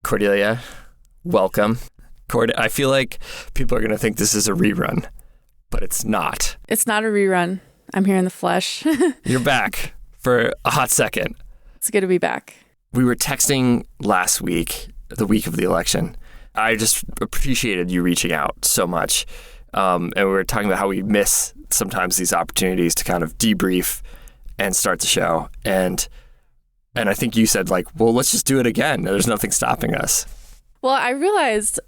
Cordelia, welcome. I feel like people are going to think this is a rerun, but it's not. It's not a rerun. I'm here in the flesh. You're back for a hot second. It's good to be back. We were texting last week, the week of the election. I just appreciated you reaching out so much. And we were talking about how we miss sometimes these opportunities to kind of debrief and start the show. And I think you said well, let's just do it again. There's nothing stopping us. Well, I realized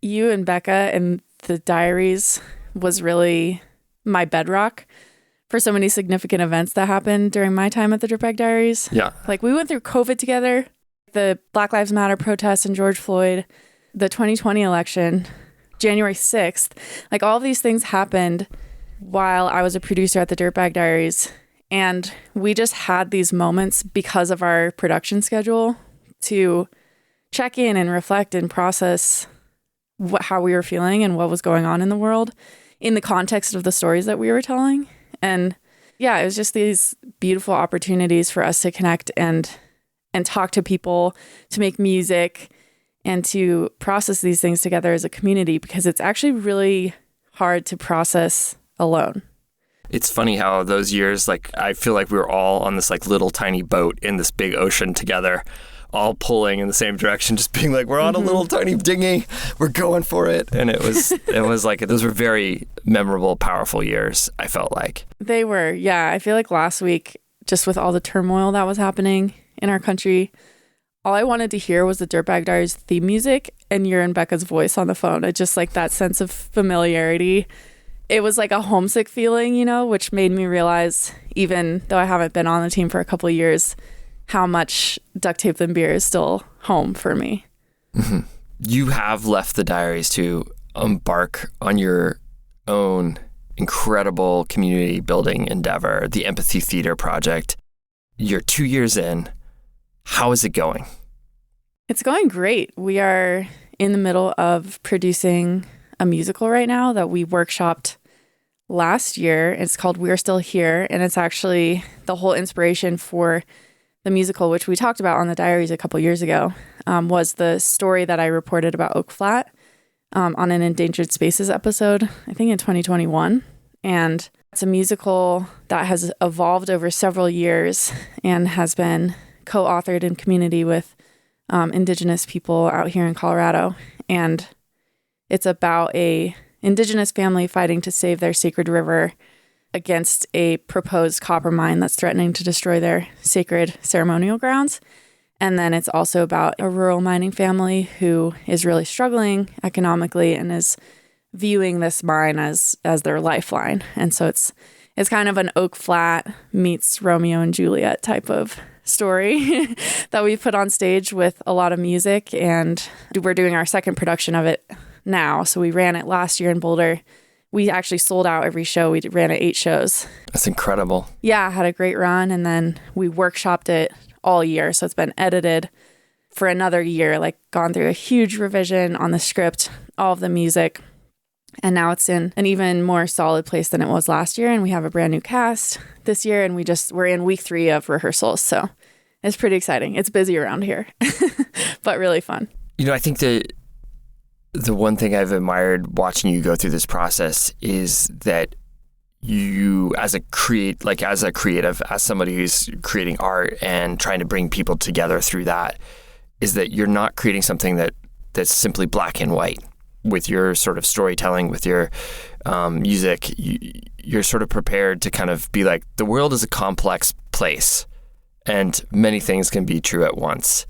you and Becca and the diaries was really my bedrock for so many significant events that happened during my time at the Dirtbag Diaries. Yeah. We went through COVID together, the Black Lives Matter protests and George Floyd, the 2020 election, January 6th. All of these things happened while I was a producer at the Dirtbag Diaries. And we just had these moments because of our production schedule to check in and reflect and process how we were feeling and what was going on in the world in the context of the stories that we were telling. And yeah, it was just these beautiful opportunities for us to connect and talk to people, to make music, and to process these things together as a community, because it's actually really hard to process alone. It's funny how those years, I feel like we were all on this little tiny boat in this big ocean together, all pulling in the same direction, just being we're on a little tiny dinghy, we're going for it. And it was those were very memorable, powerful years, I felt like. They were, yeah. I feel like last week, just with all the turmoil that was happening in our country, all I wanted to hear was the Dirtbag Diaries theme music and your and Becca's voice on the phone. It just that sense of familiarity. It was a homesick feeling, which made me realize, even though I haven't been on the team for a couple of years, how much Duct Tape and Beer is still home for me. Mm-hmm. You have left the Diaries to embark on your own incredible community building endeavor, the Empathy Theater Project. You're 2 years in. How is it going? It's going great. We are in the middle of producing a musical right now that we workshopped last year. It's called We're Still Here, and it's actually the whole inspiration for the musical, which we talked about on the Diaries a couple years ago, was the story that I reported about Oak Flat on an Endangered Spaces episode, I think in 2021. And it's a musical that has evolved over several years and has been co-authored in community with Indigenous people out here in Colorado. And it's about a Indigenous family fighting to save their sacred river against a proposed copper mine that's threatening to destroy their sacred ceremonial grounds. And then it's also about a rural mining family who is really struggling economically and is viewing this mine as their lifeline. And so it's kind of an Oak Flat meets Romeo and Juliet type of story that we put on stage with a lot of music. And we're doing our second production of it now. So we ran it last year in Boulder. We actually sold out every show. We ran it 8 shows. That's incredible. Yeah, had a great run. And then we workshopped it all year. So it's been edited for another year, gone through a huge revision on the script, all of the music. And now it's in an even more solid place than it was last year. And we have a brand new cast this year. And we're in week 3 of rehearsals. So it's pretty exciting. It's busy around here, but really fun. I think the one thing I've admired watching you go through this process is that you, as a creative, as somebody who's creating art and trying to bring people together through that, is that you're not creating something that's simply black and white. With your sort of storytelling, with your music, you're sort of prepared to kind of be the world is a complex place and many things can be true at once.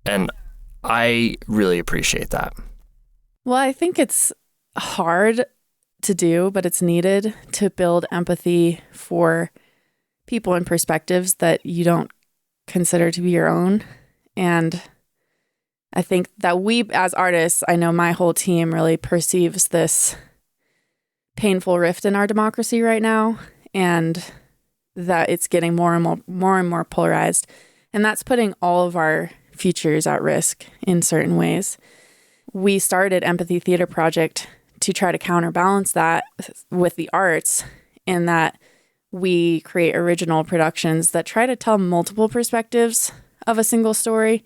And I really appreciate that. Well, I think it's hard to do, but it's needed to build empathy for people and perspectives that you don't consider to be your own. And I think that we, as artists, I know my whole team really perceives this painful rift in our democracy right now, and that it's getting more and more polarized. And that's putting all of our futures at risk in certain ways. We started Empathy Theater Project to try to counterbalance that with the arts, in that we create original productions that try to tell multiple perspectives of a single story.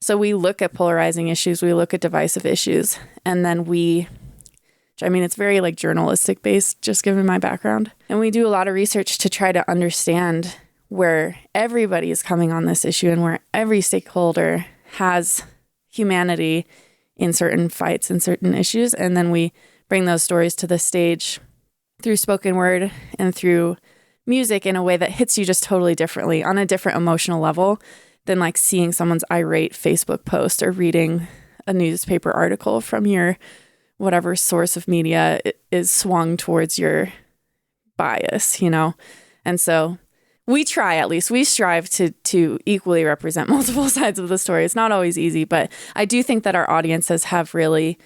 So we look at polarizing issues, we look at divisive issues, and then it's very like journalistic based, just given my background. And we do a lot of research to try to understand where everybody is coming on this issue and where every stakeholder has humanity in certain fights and certain issues. And then we bring those stories to the stage through spoken word and through music in a way that hits you just totally differently on a different emotional level than like seeing someone's irate Facebook post or reading a newspaper article from your whatever source of media is swung towards your bias, you know? And so we strive to equally represent multiple sides of the story. It's not always easy, but I do think that our audiences have really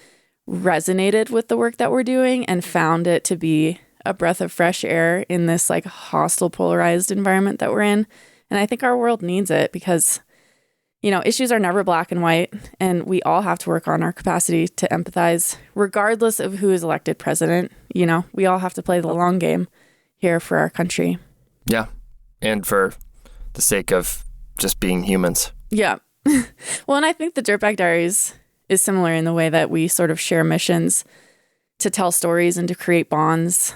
resonated with the work that we're doing and found it to be a breath of fresh air in this like hostile, polarized environment that we're in. And I think our world needs it because, you know, issues are never black and white, and we all have to work on our capacity to empathize, regardless of who is elected president. You know, we all have to play the long game here for our country. Yeah. And for the sake of just being humans. Yeah. Well, and I think the Dirtbag Diaries is similar in the way that we sort of share missions to tell stories and to create bonds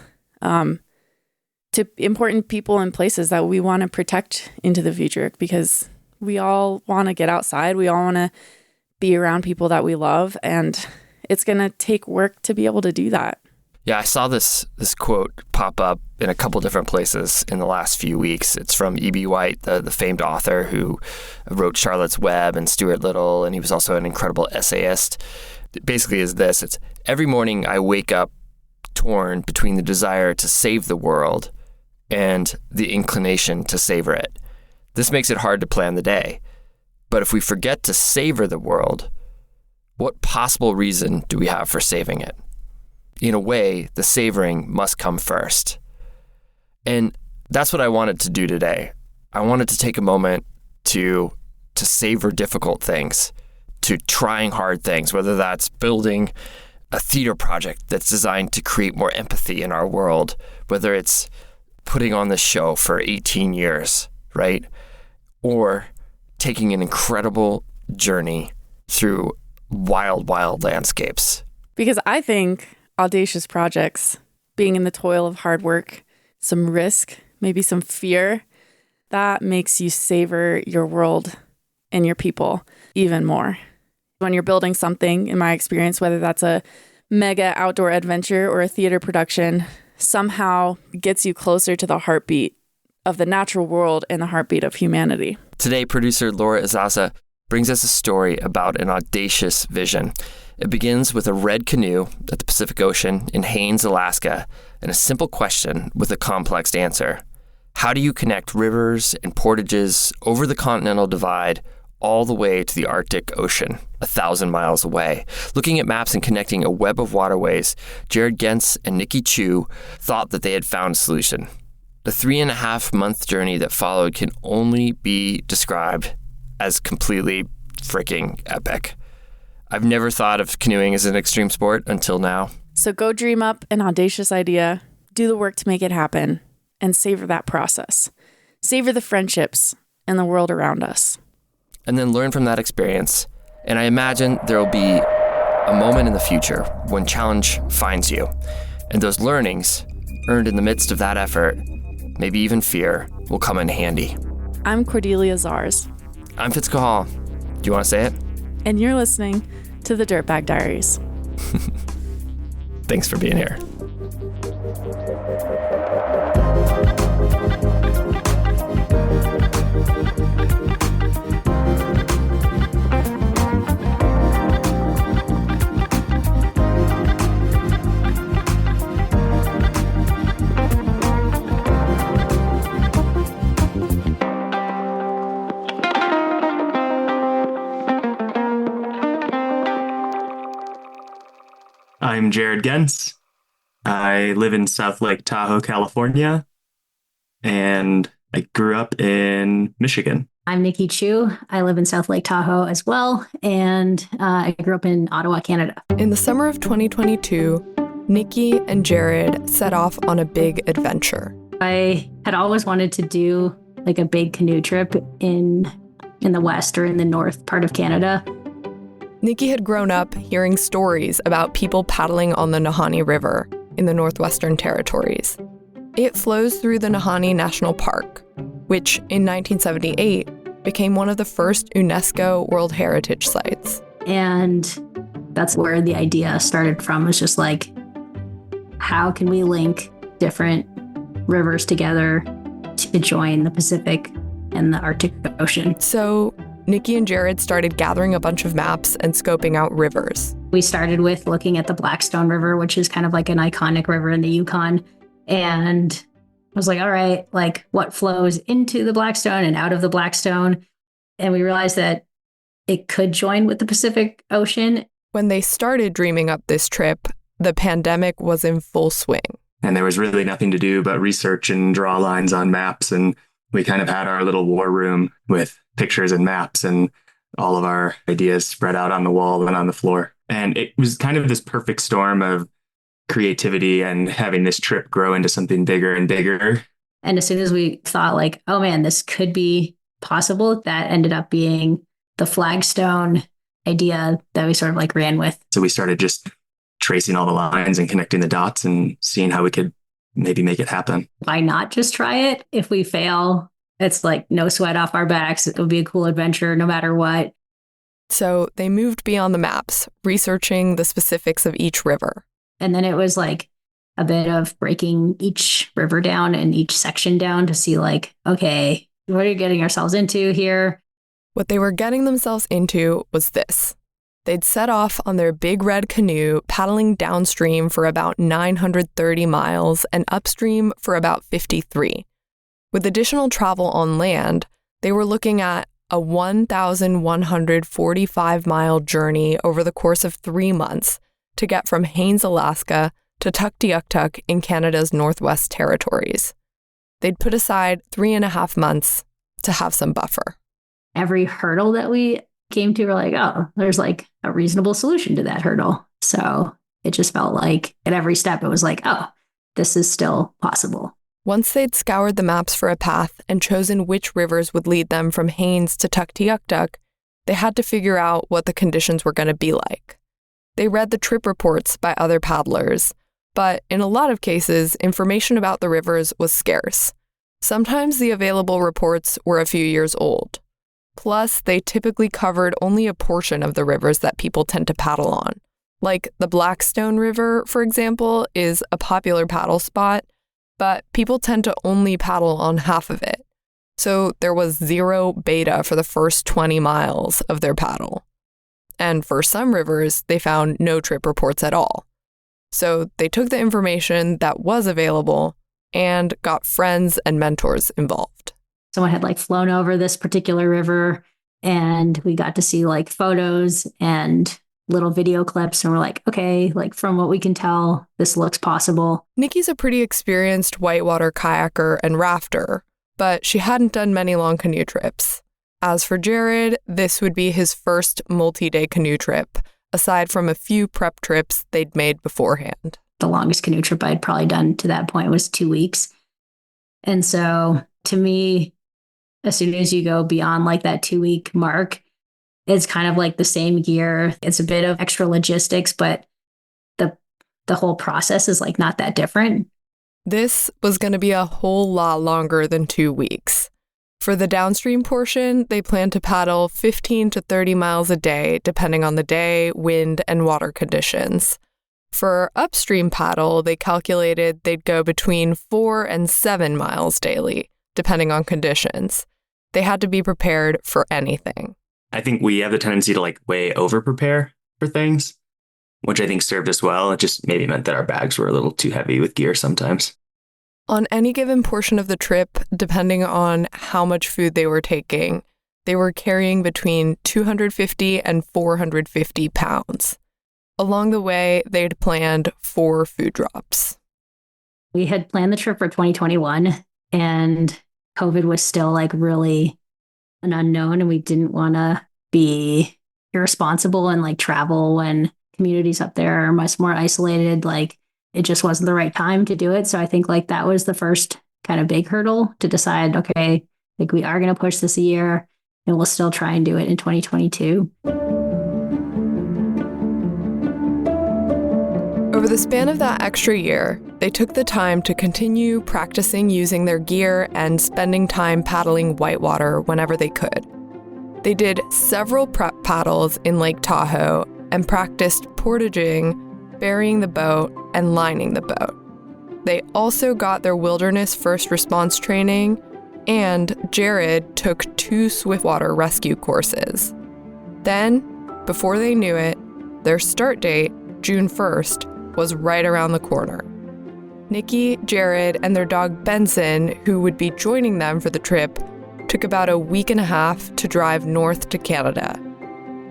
to important people and places that we want to protect into the future, because we all want to get outside. We all want to be around people that we love, and it's going to take work to be able to do that. Yeah, I saw this quote pop up in a couple different places in the last few weeks. It's from E.B. White, the famed author who wrote Charlotte's Web and Stuart Little, and he was also an incredible essayist. It basically is this: it's every morning I wake up torn between the desire to save the world and the inclination to savor it. This makes it hard to plan the day. But if we forget to savor the world, what possible reason do we have for saving it? In a way, the savoring must come first. And that's what I wanted to do today. I wanted to take a moment to savor difficult things, to trying hard things, whether that's building a theater project that's designed to create more empathy in our world, whether it's putting on this show for 18 years, right? Or taking an incredible journey through wild, wild landscapes. Because I think audacious projects, being in the toil of hard work, some risk, maybe some fear, that makes you savor your world and your people even more. When you're building something, in my experience, whether that's a mega outdoor adventure or a theater production, somehow gets you closer to the heartbeat of the natural world and the heartbeat of humanity. Today, producer Laura Izaza brings us a story about an audacious vision. It begins with a red canoe at the Pacific Ocean in Haines, Alaska, and a simple question with a complex answer. How do you connect rivers and portages over the Continental Divide all the way to the Arctic Ocean, 1,000 miles away? Looking at maps and connecting a web of waterways, Jared Gentz and Niki Choo thought that they had found a solution. The 3.5-month journey that followed can only be described as completely freaking epic. I've never thought of canoeing as an extreme sport until now. So go dream up an audacious idea, do the work to make it happen, and savor that process. Savor the friendships and the world around us. And then learn from that experience. And I imagine there will be a moment in the future when challenge finds you. And those learnings, earned in the midst of that effort, maybe even fear, will come in handy. I'm Cordelia Zars. I'm Fitzka Hall. Do you want to say it? And you're listening to the Dirtbag Diaries. Thanks for being here. I'm Jared Gentz. I live in South Lake Tahoe, California, and I grew up in Michigan. I'm Niki Choo. I live in South Lake Tahoe as well, and I grew up in Ottawa, Canada. In the summer of 2022, Niki and Jared set off on a big adventure. I had always wanted to do like a big canoe trip in in the west or in the north part of Canada. Niki had grown up hearing stories about people paddling on the Nahanni River in the Northwestern Territories. It flows through the Nahanni National Park, which in 1978 became one of the first UNESCO World Heritage Sites. And that's where the idea started from, was just like, how can we link different rivers together to join the Pacific and the Arctic Ocean? So Niki and Jared started gathering a bunch of maps and scoping out rivers. We started with looking at the Blackstone River, which is kind of like an iconic river in the Yukon. And I was like, all right, like what flows into the Blackstone and out of the Blackstone? And we realized that it could join with the Pacific Ocean. When they started dreaming up this trip, the pandemic was in full swing. And there was really nothing to do but research and draw lines on maps. And we kind of had our little war room with pictures and maps and all of our ideas spread out on the wall and on the floor. And it was kind of this perfect storm of creativity and having this trip grow into something bigger and bigger. And as soon as we thought like, oh man, this could be possible, that ended up being the flagstone idea that we sort of like ran with. So we started just tracing all the lines and connecting the dots and seeing how we could maybe make it happen. Why not just try it? If we fail, it's like no sweat off our backs. It would be a cool adventure no matter what. So they moved beyond the maps, researching the specifics of each river. And then it was like a bit of breaking each river down and each section down to see like, okay, what are we getting ourselves into here? What they were getting themselves into was this. They'd set off on their big red canoe, paddling downstream for about 930 miles and upstream for about 53. With additional travel on land, they were looking at a 1,145-mile journey over the course of 3 months to get from Haines, Alaska to Tuktoyaktuk in Canada's Northwest Territories. They'd put aside 3.5 months to have some buffer. Every hurdle that we came to, we're like, oh, there's like a reasonable solution to that hurdle. So it just felt like at every step, it was like, oh, this is still possible. Once they'd scoured the maps for a path and chosen which rivers would lead them from Haines to Tuktoyaktuk, they had to figure out what the conditions were going to be like. They read the trip reports by other paddlers, but in a lot of cases, information about the rivers was scarce. Sometimes the available reports were a few years old. Plus, they typically covered only a portion of the rivers that people tend to paddle on. Like the Blackstone River, for example, is a popular paddle spot, but people tend to only paddle on half of it. So there was zero beta for the first 20 miles of their paddle. And for some rivers, they found no trip reports at all. So they took the information that was available and got friends and mentors involved. Someone had like flown over this particular river and we got to see like photos and little video clips. And we're like, okay, like from what we can tell, this looks possible. Niki's a pretty experienced whitewater kayaker and rafter, but she hadn't done many long canoe trips. As for Jared, this would be his first multi-day canoe trip, aside from a few prep trips they'd made beforehand. The longest canoe trip I'd probably done to that point was 2 weeks. And so to me, as soon as you go beyond like that 2-week mark, it's kind of like the same gear. It's a bit of extra logistics, but the whole process is like not that different. This was going to be a whole lot longer than 2 weeks. For the downstream portion, they planned to paddle 15 to 30 miles a day, depending on the day, wind, and water conditions. For upstream paddle, they calculated they'd go between 4 and 7 miles daily, depending on conditions. They had to be prepared for anything. I think we have the tendency to like way over prepare for things, which I think served us well. It just maybe meant that our bags were a little too heavy with gear sometimes. On any given portion of the trip, depending on how much food they were taking, they were carrying between 250 and 450 pounds. Along the way, they'd planned 4 food drops. We had planned the trip for 2021 and COVID was still like really an unknown, and we didn't want to be irresponsible and like travel when communities up there are much more isolated. Like it just wasn't the right time to do it. So I think like that was the first kind of big hurdle to decide, okay, like we are going to push this a year. and we'll still try and do it in 2022. Over the span of that extra year, they took the time to continue practicing using their gear and spending time paddling whitewater whenever they could. They did several prep paddles in Lake Tahoe and practiced portaging, burying the boat, and lining the boat. They also got their wilderness first response training, and Jared took 2 swiftwater rescue courses. Then, before they knew it, their start date, June 1st, was right around the corner. Niki, Jared, and their dog Benson, who would be joining them for the trip, took about a week and a half to drive north to Canada.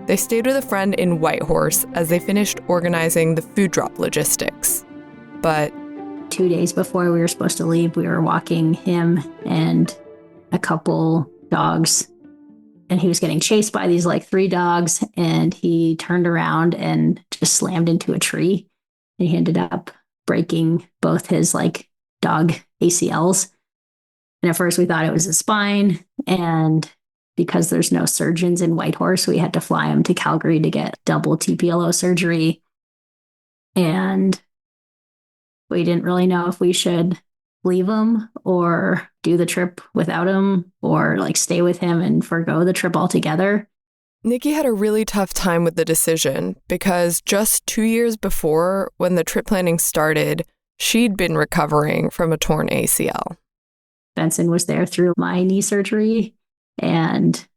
They stayed with a friend in Whitehorse as they finished organizing the food drop logistics. But 2 days before we were supposed to leave, we were walking him and a couple dogs, and he was getting chased by these 3 dogs, and he turned around and just slammed into a tree. And he ended up breaking both his dog ACLs. And at first we thought it was his spine. And because there's no surgeons in Whitehorse, we had to fly him to Calgary to get double TPLO surgery. And we didn't really know if we should leave him or do the trip without him or stay with him and forgo the trip altogether. Niki had a really tough time with the decision because just 2 years before, when the trip planning started, she'd been recovering from a torn ACL. Benson was there through my knee surgery, and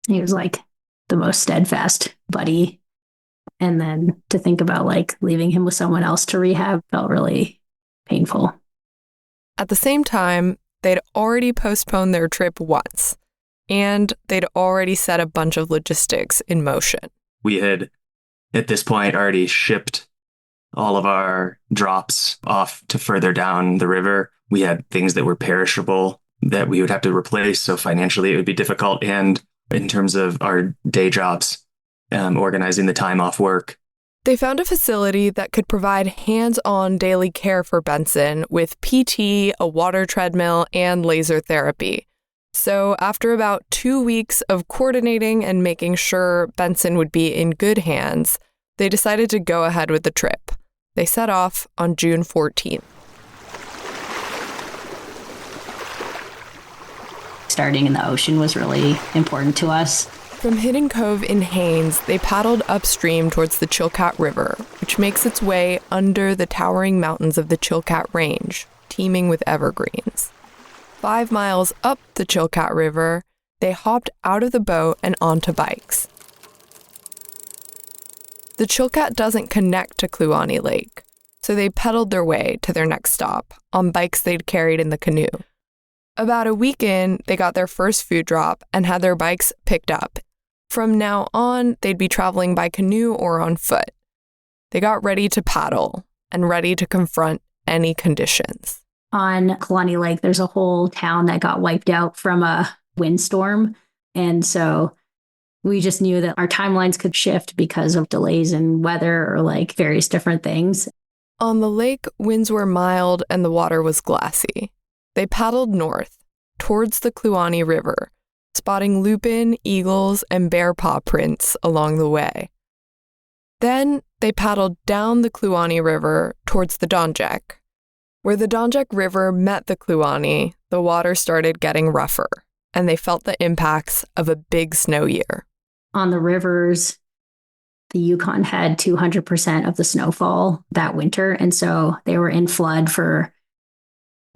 he was the most steadfast buddy. And then to think about leaving him with someone else to rehab felt really painful. At the same time, they'd already postponed their trip once, and they'd already set a bunch of logistics in motion. We had, at this point, already shipped all of our drops off to further down the river. We had things that were perishable that we would have to replace, so financially it would be difficult. And in terms of our day jobs, organizing the time off work. They found a facility that could provide hands-on daily care for Benson with PT, a water treadmill, and laser therapy. So after about 2 weeks of coordinating and making sure Benson would be in good hands, they decided to go ahead with the trip. They set off on June 14th. Starting in the ocean was really important to us. From Hidden Cove in Haines, they paddled upstream towards the Chilkat River, which makes its way under the towering mountains of the Chilkat Range, teeming with evergreens. 5 miles up the Chilkat River, they hopped out of the boat and onto bikes. The Chilkat doesn't connect to Kluane Lake, so they pedaled their way to their next stop on bikes they'd carried in the canoe. About a week in, they got their first food drop and had their bikes picked up. From now on, they'd be traveling by canoe or on foot. They got ready to paddle and ready to confront any conditions. On Kluane Lake, there's a whole town that got wiped out from a windstorm. And so we just knew that our timelines could shift because of delays in weather or various different things. On the lake, winds were mild and the water was glassy. They paddled north, towards the Kluane River, spotting lupin, eagles, and bear paw prints along the way. Then they paddled down the Kluane River towards the Donjek. Where the Donjek River met the Kluane, the water started getting rougher, and they felt the impacts of a big snow year. On the rivers, the Yukon had 200% of the snowfall that winter, and so they were in flood for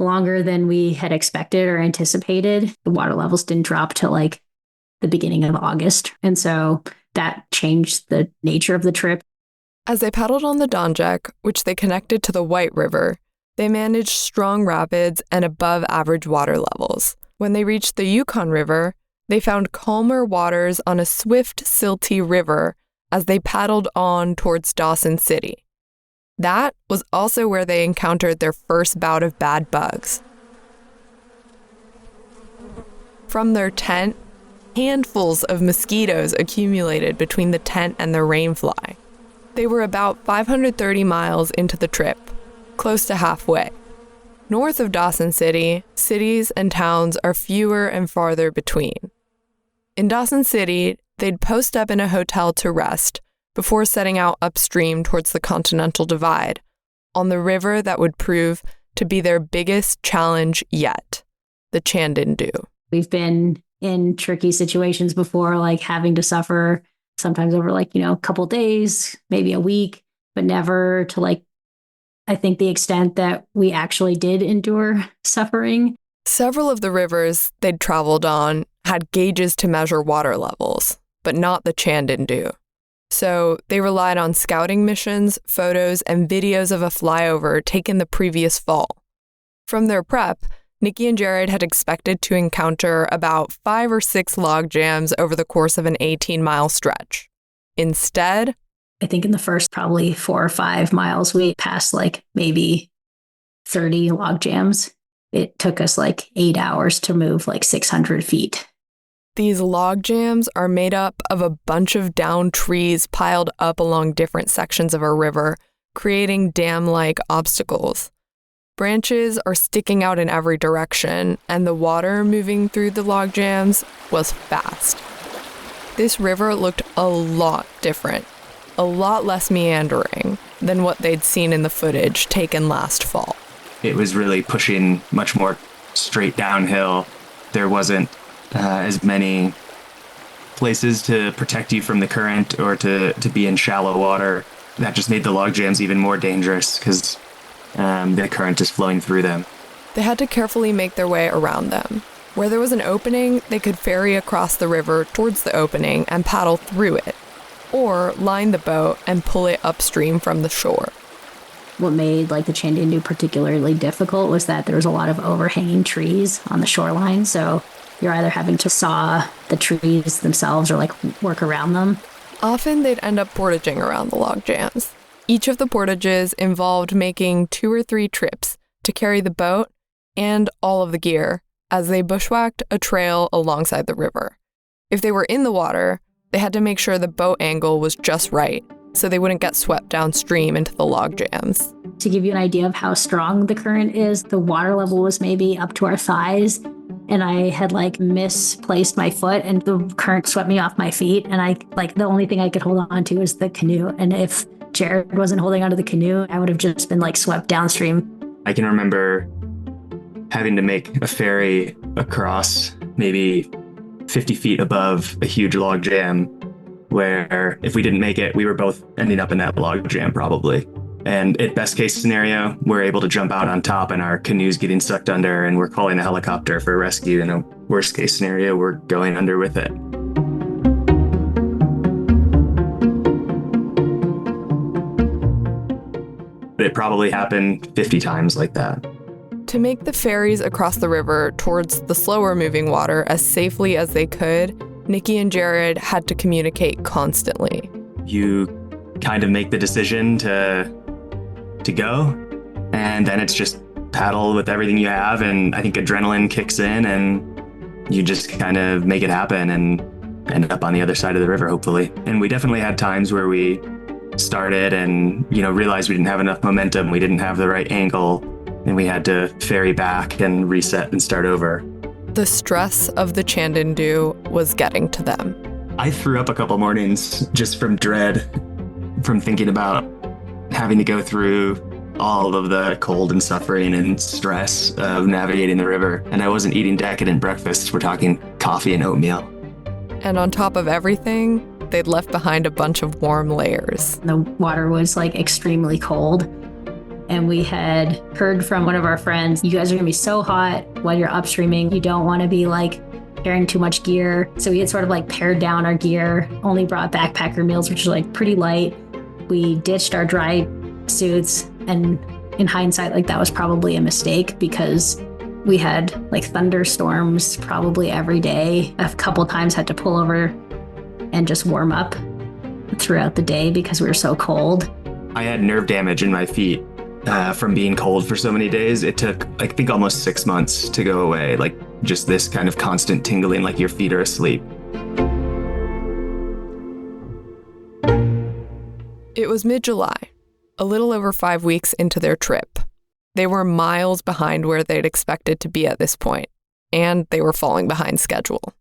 longer than we had expected or anticipated. The water levels didn't drop till the beginning of August, and so that changed the nature of the trip. As they paddled on the Donjek, which they connected to the White River, they managed strong rapids and above-average water levels. When they reached the Yukon River, they found calmer waters on a swift, silty river as they paddled on towards Dawson City. That was also where they encountered their first bout of bad bugs. From their tent, handfuls of mosquitoes accumulated between the tent and the rainfly. They were about 530 miles into the trip, close to halfway. North of Dawson City, cities and towns are fewer and farther between. In Dawson City, they'd post up in a hotel to rest before setting out upstream towards the Continental Divide, on the river that would prove to be their biggest challenge yet, the Chandindu. We've been in tricky situations before, like having to suffer sometimes over a couple days, maybe a week, but never to I think the extent that we actually did endure suffering. Several of the rivers they'd traveled on had gauges to measure water levels, but not the Chandindu. So they relied on scouting missions, photos, and videos of a flyover taken the previous fall. From their prep, Niki and Jared had expected to encounter about 5 or 6 log jams over the course of an 18-mile stretch. Instead, I think in the first probably 4 or 5 miles, we passed maybe 30 log jams. It took us 8 hours to move 600 feet. These log jams are made up of a bunch of downed trees piled up along different sections of a river, creating dam-like obstacles. Branches are sticking out in every direction, and the water moving through the log jams was fast. This river looked a lot different, a lot less meandering than what they'd seen in the footage taken last fall. It was really pushing much more straight downhill. There wasn't as many places to protect you from the current or to be in shallow water. That just made the log jams even more dangerous because the current is flowing through them. They had to carefully make their way around them. Where there was an opening, they could ferry across the river towards the opening and paddle through it, or line the boat and pull it upstream from the shore. What made the Chandindu particularly difficult was that there was a lot of overhanging trees on the shoreline, so you're either having to saw the trees themselves or work around them. Often they'd end up portaging around the log jams. Each of the portages involved making 2 or 3 trips to carry the boat and all of the gear as they bushwhacked a trail alongside the river. If they were in the water, they had to make sure the boat angle was just right so they wouldn't get swept downstream into the log jams. To give you an idea of how strong the current is, the water level was maybe up to our thighs, and I had misplaced my foot and the current swept me off my feet, and I the only thing I could hold on to was the canoe, and if Jared wasn't holding onto the canoe, I would have just been swept downstream. I can remember having to make a ferry across maybe 50 feet above a huge log jam, where if we didn't make it, we were both ending up in that log jam probably. And at best case scenario, we're able to jump out on top and our canoe's getting sucked under and we're calling a helicopter for rescue. In a worst case scenario, we're going under with it. It probably happened 50 times like that. To make the ferries across the river towards the slower moving water as safely as they could, Niki and Jared had to communicate constantly. You kind of make the decision to go, and then it's just paddle with everything you have, and I think adrenaline kicks in and you just kind of make it happen and end up on the other side of the river, hopefully. And we definitely had times where we started and realized we didn't have enough momentum, we didn't have the right angle, and we had to ferry back and reset and start over. The stress of the Chandindu was getting to them. I threw up a couple mornings just from dread, from thinking about having to go through all of the cold and suffering and stress of navigating the river. And I wasn't eating decadent breakfasts. We're talking coffee and oatmeal. And on top of everything, they'd left behind a bunch of warm layers. The water was extremely cold. And we had heard from one of our friends, you guys are gonna be so hot while you're upstreaming. You don't wanna be carrying too much gear. So we had sort of pared down our gear, only brought backpacker meals, which are pretty light. We ditched our dry suits, and in hindsight, that was probably a mistake because we had thunderstorms probably every day. A couple times had to pull over and just warm up throughout the day because we were so cold. I had nerve damage in my feet from being cold for so many days. It took, I think, almost 6 months to go away. Just this kind of constant tingling, like your feet are asleep. It was mid-July, a little over 5 weeks into their trip. They were miles behind where they'd expected to be at this point, and they were falling behind schedule.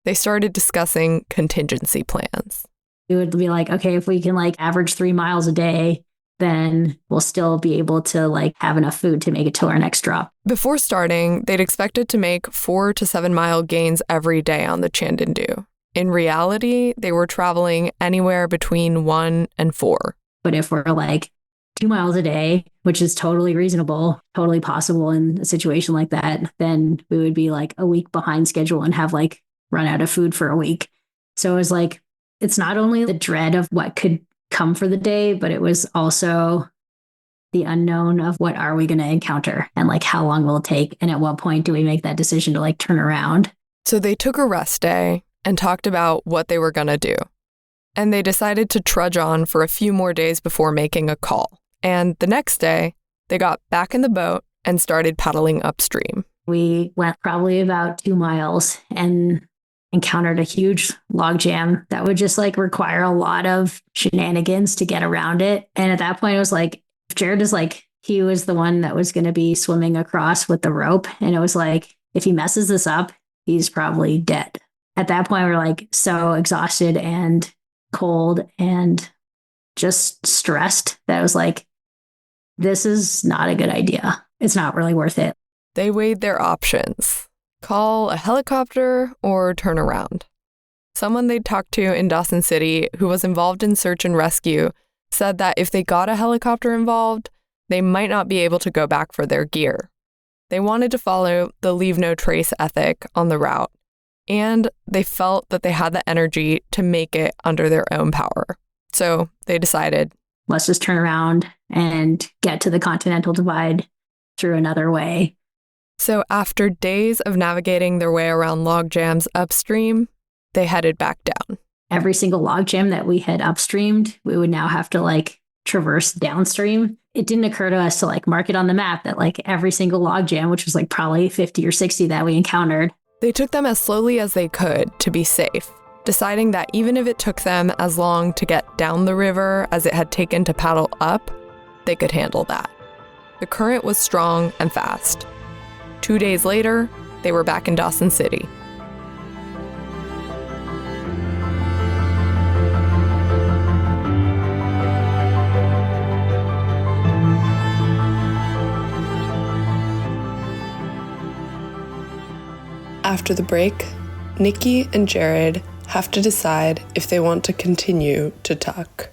They started discussing contingency plans. It would be like, okay, if we can like average 3 miles a day, then we'll still be able to like have enough food to make it till our next drop. Before starting, they'd expected to make 4 to 7 mile gains every day on the Chandindu. In reality, they were traveling anywhere between 1 and 4. But if we're like 2 miles a day, which is totally reasonable, totally possible in a situation like that, then we would be like a week behind schedule and have like run out of food for a week. So it was like, it's not only the dread of what could come for the day, but it was also the unknown of what are we going to encounter and like how long will it take? And at what point do we make that decision to like turn around? So they took a rest day and talked about what they were going to do. And they decided to trudge on for a few more days before making a call. And the next day, they got back in the boat and started paddling upstream. We went probably about 2 miles and encountered a huge log jam that would just like require a lot of shenanigans to get around it. And at that point, it was like, Jared is like, he was the one that was going to be swimming across with the rope. And it was like, if he messes this up, he's probably dead. At that point, we're like so exhausted and cold and just stressed that it was like, this is not a good idea. It's not really worth it. They weighed their options. Call a helicopter or turn around. Someone they'd talked to in Dawson City who was involved in search and rescue said that if they got a helicopter involved, they might not be able to go back for their gear. They wanted to follow the leave no trace ethic on the route, and they felt that they had the energy to make it under their own power. So they decided, let's just turn around and get to the Continental Divide through another way. So after days of navigating their way around log jams upstream, they headed back down. Every single log jam that we had upstreamed, we would now have to like traverse downstream. It didn't occur to us to like mark it on the map that like every single log jam, which was like probably 50 or 60 that we encountered. They took them as slowly as they could to be safe, deciding that even if it took them as long to get down the river as it had taken to paddle up, they could handle that. The current was strong and fast. 2 days later, they were back in Dawson City. After the break, Niki and Jared have to decide if they want to continue to tuck.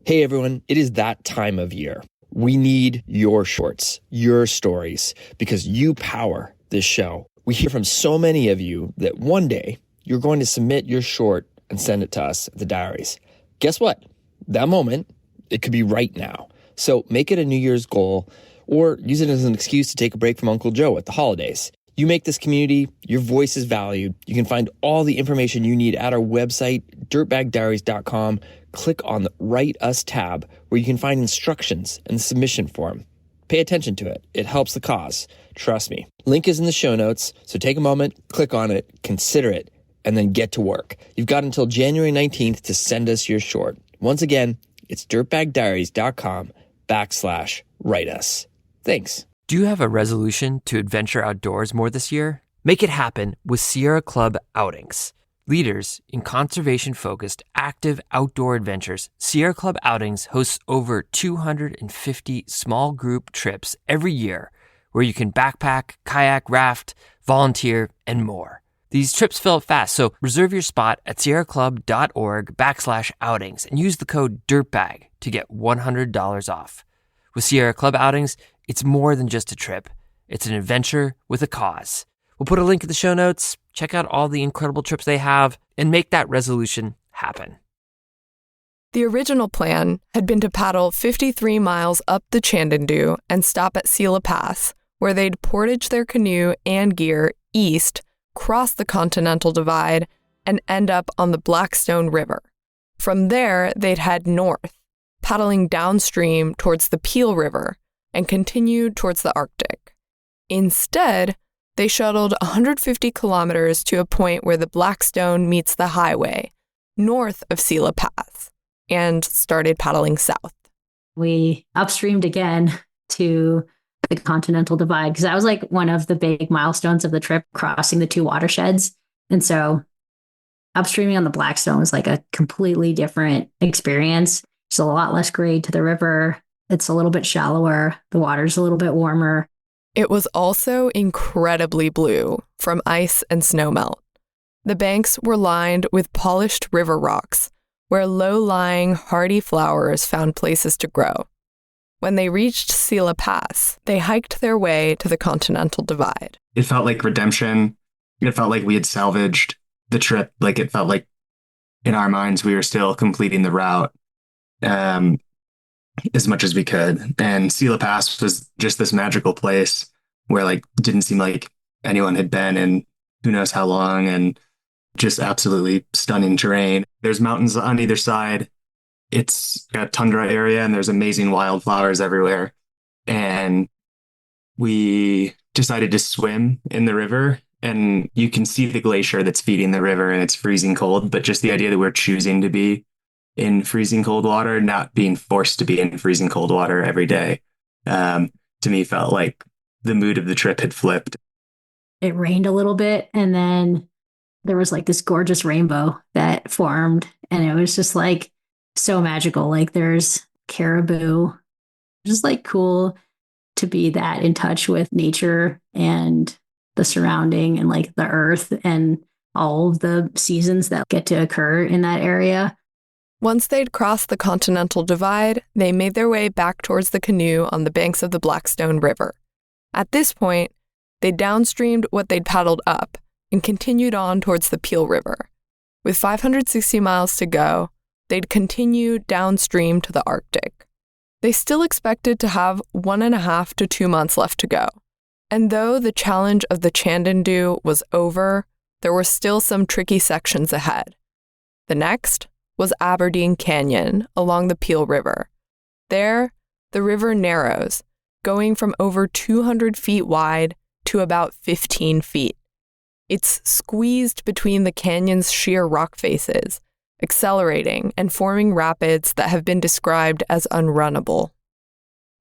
Hey everyone, it is that time of year. We need your shorts, your stories, because you power this show. We hear from so many of you that one day you're going to submit your short and send it to us at the Diaries. Guess what? That moment, it could be right now. So make it a New Year's goal or use it as an excuse to take a break from Uncle Joe at the holidays. You make this community, your voice is valued. You can find all the information you need at our website, dirtbagdiaries.com. Click on the Write Us tab where you can find instructions and the submission form. Pay attention to it. It helps the cause. Trust me. Link is in the show notes, so take a moment, click on it, consider it, and then get to work. You've got until January 19th to send us your short. Once again, it's dirtbagdiaries.com/write us. Thanks. Do you have a resolution to adventure outdoors more this year? Make it happen with Sierra Club Outings. Leaders in conservation-focused, active outdoor adventures, Sierra Club Outings hosts over 250 small group trips every year where you can backpack, kayak, raft, volunteer, and more. These trips fill up fast, so reserve your spot at sierraclub.org/outings and use the code DIRTBAG to get $100 off. With Sierra Club Outings, it's more than just a trip. It's an adventure with a cause. We'll put a link in the show notes. Check out all the incredible trips they have and make that resolution happen. The original plan had been to paddle 53 miles up the Chandindu and stop at Sela Pass, where they'd portage their canoe and gear east, cross the Continental Divide, and end up on the Blackstone River. From there, they'd head north, paddling downstream towards the Peel River, and continued towards the Arctic. Instead, they shuttled 150 kilometers to a point where the Blackstone meets the highway, north of Sela Pass, and started paddling south. We upstreamed again to the Continental Divide because that was like one of the big milestones of the trip, crossing the two watersheds. And so upstreaming on the Blackstone was like a completely different experience. It's a lot less grade to the river. It's a little bit shallower. The water's a little bit warmer. It was also incredibly blue from ice and snowmelt. The banks were lined with polished river rocks, where low-lying, hardy flowers found places to grow. When they reached Sela Pass, they hiked their way to the Continental Divide. It felt like redemption. It felt like we had salvaged the trip. Like it felt like in our minds we were still completing the route as much as we could. And Sela Pass was just this magical place where like didn't seem like anyone had been in who knows how long, and just absolutely stunning terrain. There's mountains on either side. It's a tundra area and there's amazing wildflowers everywhere. And we decided to swim in the river, and you can see the glacier that's feeding the river and it's freezing cold. But just the idea that we're choosing to be in freezing cold water, not being forced to be in freezing cold water every day, to me felt like the mood of the trip had flipped. It rained a little bit, and then there was like this gorgeous rainbow that formed, and it was just like so magical. Like there's caribou, just like cool to be that in touch with nature and the surrounding and like the earth and all of the seasons that get to occur in that area. Once they'd crossed the Continental Divide, they made their way back towards the canoe on the banks of the Blackstone River. At this point, they downstreamed what they'd paddled up and continued on towards the Peel River. With 560 miles to go, they'd continue downstream to the Arctic. They still expected to have 1.5 to 2 months left to go. And though the challenge of the Chandendu was over, there were still some tricky sections ahead. The next was Aberdeen Canyon along the Peel River. There, the river narrows, going from over 200 feet wide to about 15 feet. It's squeezed between the canyon's sheer rock faces, accelerating and forming rapids that have been described as unrunnable.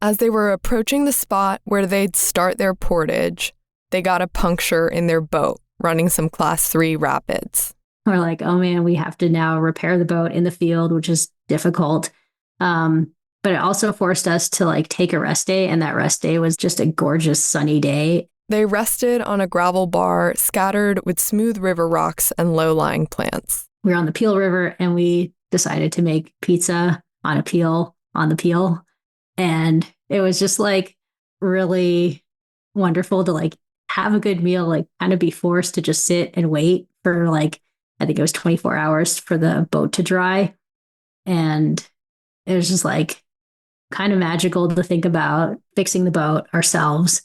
As they were approaching the spot where they'd start their portage, they got a puncture in their boat running some Class 3 rapids. We're like, oh man, we have to now repair the boat in the field, which is difficult. But it also forced us to like take a rest day, and that rest day was just a gorgeous sunny day. They rested on a gravel bar scattered with smooth river rocks and low-lying plants. We were on the Peel River, and we decided to make pizza on a peel on the Peel. And it was just like really wonderful to like have a good meal, like kind of be forced to just sit and wait for like, I think it was 24 hours for the boat to dry. And it was just like kind of magical to think about fixing the boat ourselves,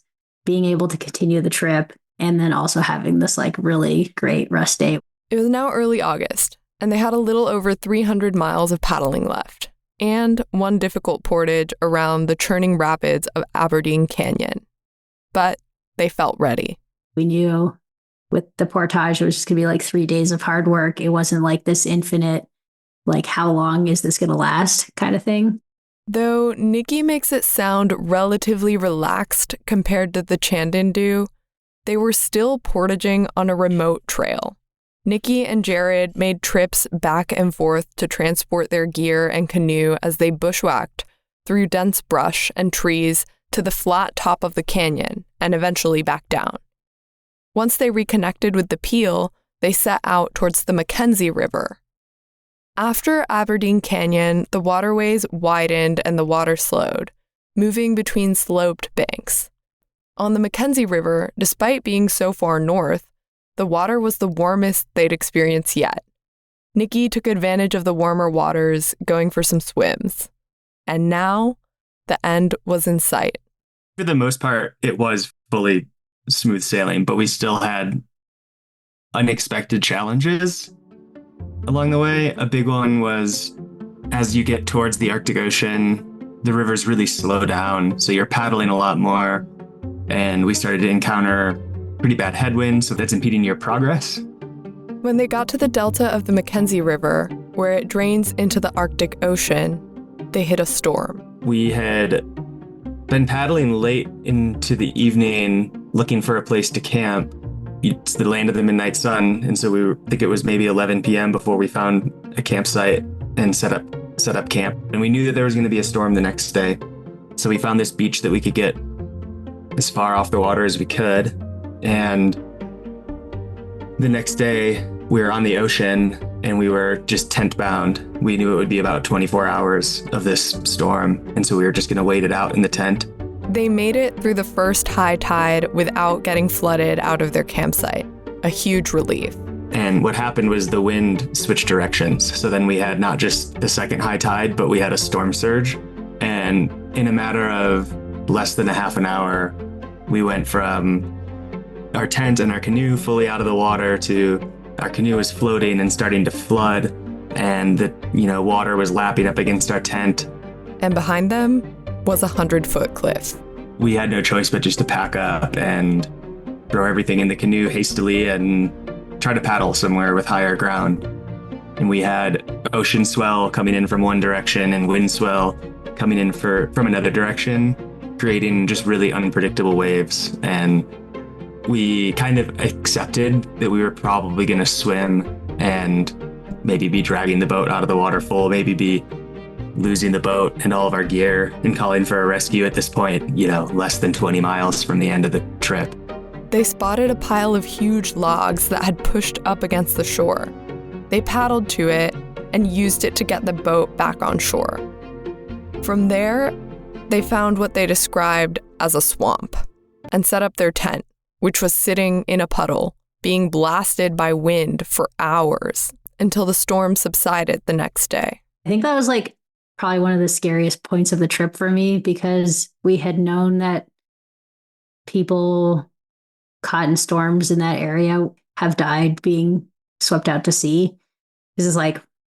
being able to continue the trip, and then also having this like really great rest day. It was now early August, and they had a little over 300 miles of paddling left, and one difficult portage around the churning rapids of Aberdeen Canyon. But they felt ready. We knew with the portage, it was just going to be like 3 days of hard work. It wasn't like this infinite, like, how long is this going to last kind of thing. Though Niki makes it sound relatively relaxed compared to the Chandendu, they were still portaging on a remote trail. Niki and Jared made trips back and forth to transport their gear and canoe as they bushwhacked through dense brush and trees to the flat top of the canyon and eventually back down. Once they reconnected with the Peel, they set out towards the Mackenzie River. After Aberdeen Canyon, the waterways widened and the water slowed, moving between sloped banks. On the Mackenzie River, despite being so far north, the water was the warmest they'd experienced yet. Niki took advantage of the warmer waters, going for some swims. And now, the end was in sight. For the most part, it was fully smooth sailing, but we still had unexpected challenges along the way. A big one was as you get towards the Arctic Ocean, the rivers really slow down, so you're paddling a lot more, and we started to encounter pretty bad headwinds, so that's impeding your progress. When they got to the delta of the Mackenzie River, where it drains into the Arctic Ocean, they hit a storm. We had been paddling late into the evening looking for a place to camp, it's the land of the midnight sun. And so I think it was maybe 11 p.m. before we found a campsite and set up camp. And we knew that there was going to be a storm the next day. So we found this beach that we could get as far off the water as we could. And the next day we were on the ocean and we were just tent bound. We knew it would be about 24 hours of this storm. And so we were just going to wait it out in the tent. They made it through the first high tide without getting flooded out of their campsite. A huge relief. And what happened was the wind switched directions. So then we had not just the second high tide, but we had a storm surge. And in a matter of less than a half an hour, we went from our tent and our canoe fully out of the water to our canoe was floating and starting to flood. And the water was lapping up against our tent. And behind them was a 100-foot cliff. We had no choice but just to pack up and throw everything in the canoe hastily and try to paddle somewhere with higher ground. And we had ocean swell coming in from one direction and wind swell coming in from another direction, creating just really unpredictable waves. And we kind of accepted that we were probably going to swim and maybe be dragging the boat out of the water full, maybe be losing the boat and all of our gear and calling for a rescue at this point, less than 20 miles from the end of the trip. They spotted a pile of huge logs that had pushed up against the shore. They paddled to it and used it to get the boat back on shore. From there, they found what they described as a swamp and set up their tent, which was sitting in a puddle, being blasted by wind for hours until the storm subsided the next day. I think that was probably one of the scariest points of the trip for me, because we had known that people caught in storms in that area have died being swept out to sea. This is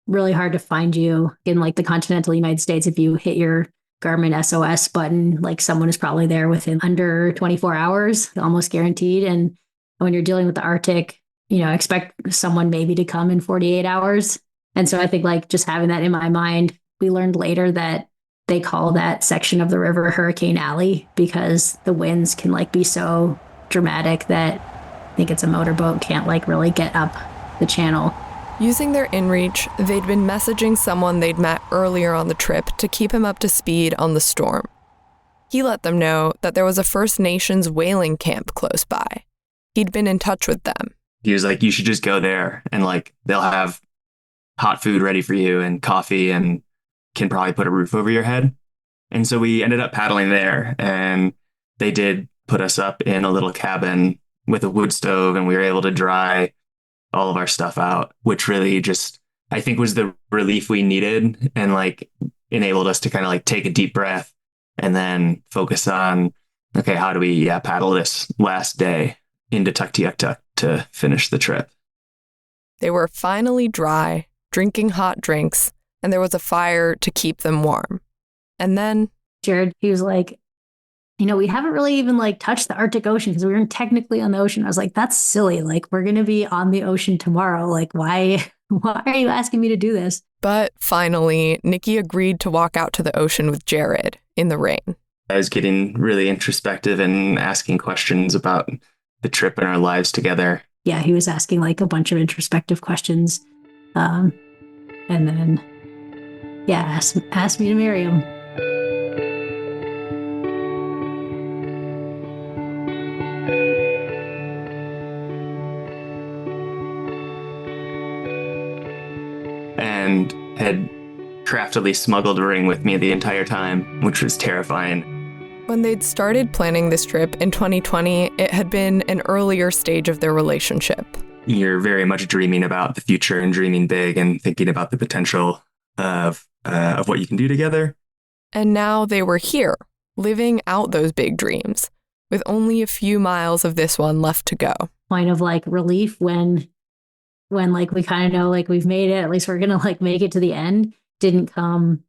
really hard to find you in the continental United States. If you hit your Garmin SOS button, someone is probably there within under 24 hours, almost guaranteed. And when you're dealing with the Arctic, expect someone maybe to come in 48 hours. And so I think just having that in my mind, we learned later that they call that section of the river Hurricane Alley because the winds can be so dramatic that I think it's a motorboat can't really get up the channel. Using their inReach, they'd been messaging someone they'd met earlier on the trip to keep him up to speed on the storm. He let them know that there was a First Nations whaling camp close by. He'd been in touch with them. He was like, you should just go there and they'll have hot food ready for you and coffee and can probably put a roof over your head. And so we ended up paddling there, and they did put us up in a little cabin with a wood stove, and we were able to dry all of our stuff out, which really just, I think, was the relief we needed and enabled us to kind of take a deep breath and then focus on, okay, how do we paddle this last day into Tuktoyaktuk to finish the trip. They were finally dry, drinking hot drinks, and there was a fire to keep them warm. And then Jared, he was like, we haven't really even touched the Arctic Ocean because we weren't technically on the ocean. I was like, that's silly. We're going to be on the ocean tomorrow. Why are you asking me to do this? But finally, Niki agreed to walk out to the ocean with Jared in the rain. I was getting really introspective and asking questions about the trip and our lives together. Yeah, he was asking a bunch of introspective questions. And then, asked me to marry him. And had craftily smuggled a ring with me the entire time, which was terrifying. When they'd started planning this trip in 2020, it had been an earlier stage of their relationship. You're very much dreaming about the future and dreaming big and thinking about the potential of what you can do together. And now they were here, living out those big dreams, with only a few miles of this one left to go. Point of relief when we kind of know we've made it, at least we're gonna make it to the end, didn't come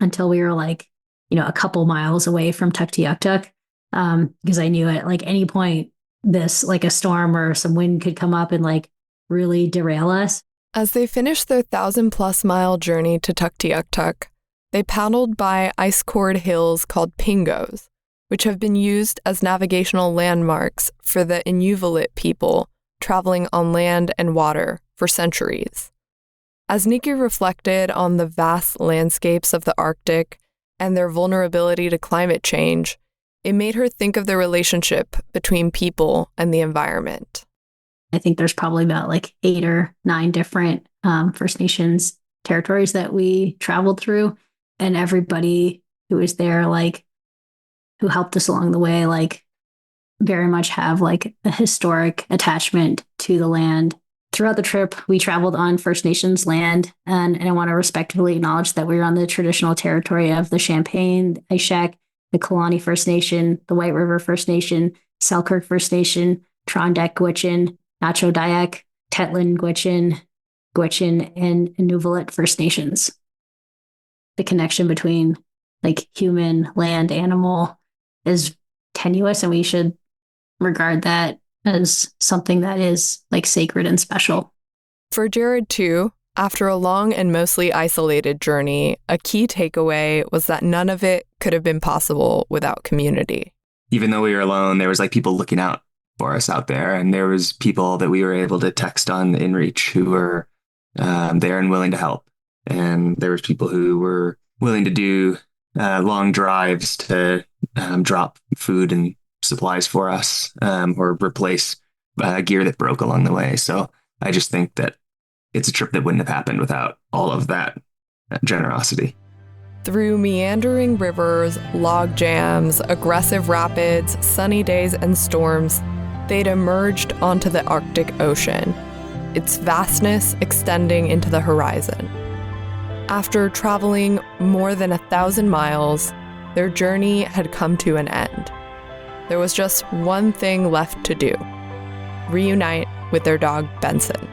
until we were a couple miles away from Tuktoyaktuk, because I knew at any point this a storm or some wind could come up and really derail us. As they finished their 1,000+ mile journey to Tuktoyaktuk, they paddled by ice-cored hills called pingos, which have been used as navigational landmarks for the Inuvialuit people traveling on land and water for centuries. As Niki reflected on the vast landscapes of the Arctic and their vulnerability to climate change, it made her think of the relationship between people and the environment. I think there's probably about like 8 or 9 different First Nations territories that we traveled through, and everybody who was there, like, who helped us along the way, like, very much have like a historic attachment to the land. Throughout the trip, we traveled on First Nations land, and I want to respectfully acknowledge that we were on the traditional territory of the Champagne, the Ishak, the Kalani First Nation, the White River First Nation, Selkirk First Nation, Trondeck Gwich'in, Nacho Dayak, Tetlin Gwich'in, and Inuvialuit First Nations. The connection between like human, land, animal is tenuous, and we should regard that as something that is like sacred and special. For Jared, too, after a long and mostly isolated journey, a key takeaway was that none of it could have been possible without community. Even though we were alone, there was like people looking out for us out there, and there was people that we were able to text on InReach who were there and willing to help. And there was people who were willing to do long drives to drop food and supplies for us, or replace gear that broke along the way. So I just think that it's a trip that wouldn't have happened without all of that generosity. Through meandering rivers, log jams, aggressive rapids, sunny days, and storms, they'd emerged onto the Arctic Ocean, its vastness extending into the horizon. After traveling more than 1,000 miles, their journey had come to an end. There was just one thing left to do: reunite with their dog, Benson.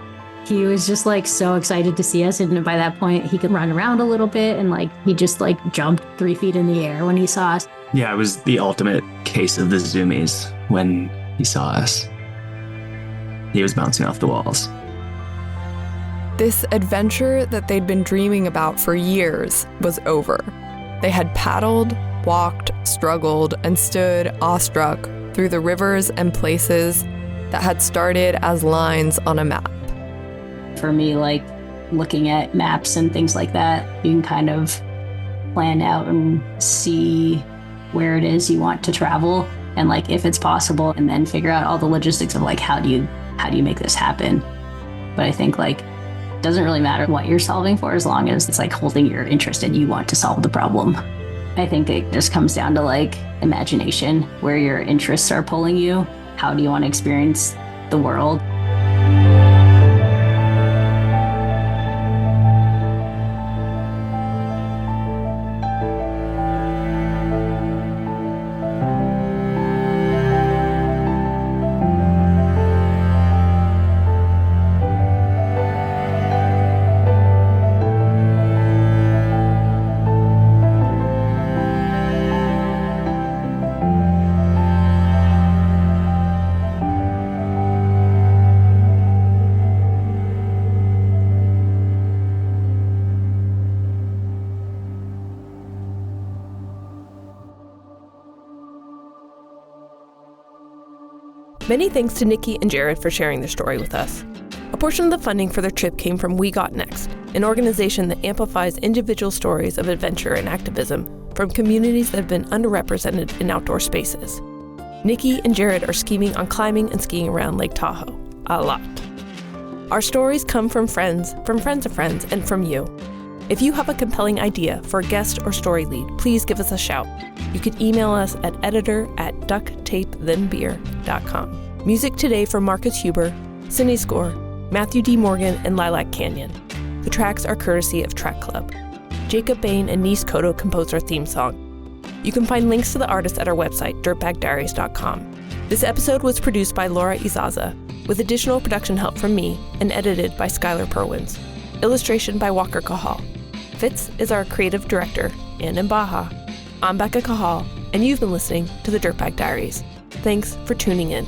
He was just like so excited to see us, and by that point he could run around a little bit, and like he just like jumped 3 feet in the air when he saw us. Yeah, it was the ultimate case of the zoomies when he saw us. He was bouncing off the walls. This adventure that they'd been dreaming about for years was over. They had paddled, walked, struggled, and stood awestruck through the rivers and places that had started as lines on a map. For me, like looking at maps and things like that, you can kind of plan out and see where it is you want to travel, and like if it's possible, and then figure out all the logistics of like how do you make this happen. But I think like it doesn't really matter what you're solving for, as long as it's like holding your interest and you want to solve the problem. I think it just comes down to like imagination, where your interests are pulling you. How do you want to experience the world? Many thanks to Niki and Jared for sharing their story with us. A portion of the funding for their trip came from We Got Next, an organization that amplifies individual stories of adventure and activism from communities that have been underrepresented in outdoor spaces. Niki and Jared are scheming on climbing and skiing around Lake Tahoe. A lot. Our stories come from friends of friends, and from you. If you have a compelling idea for a guest or story lead, please give us a shout. You can email us at editor@ducktapethenbeer.com. Music today from Marcus Huber, Cindy Score, Matthew D. Morgan, and Lilac Canyon. The tracks are courtesy of Track Club. Jacob Bain and Nis Cotto composed our theme song. You can find links to the artists at our website, dirtbagdiaries.com. This episode was produced by Laura Izaza, with additional production help from me, and edited by Skylar Perwins. Illustration by Walker Cahal. Fitz is our creative director, and in Baja, I'm Becca Cahal, and you've been listening to the Dirtbag Diaries. Thanks for tuning in.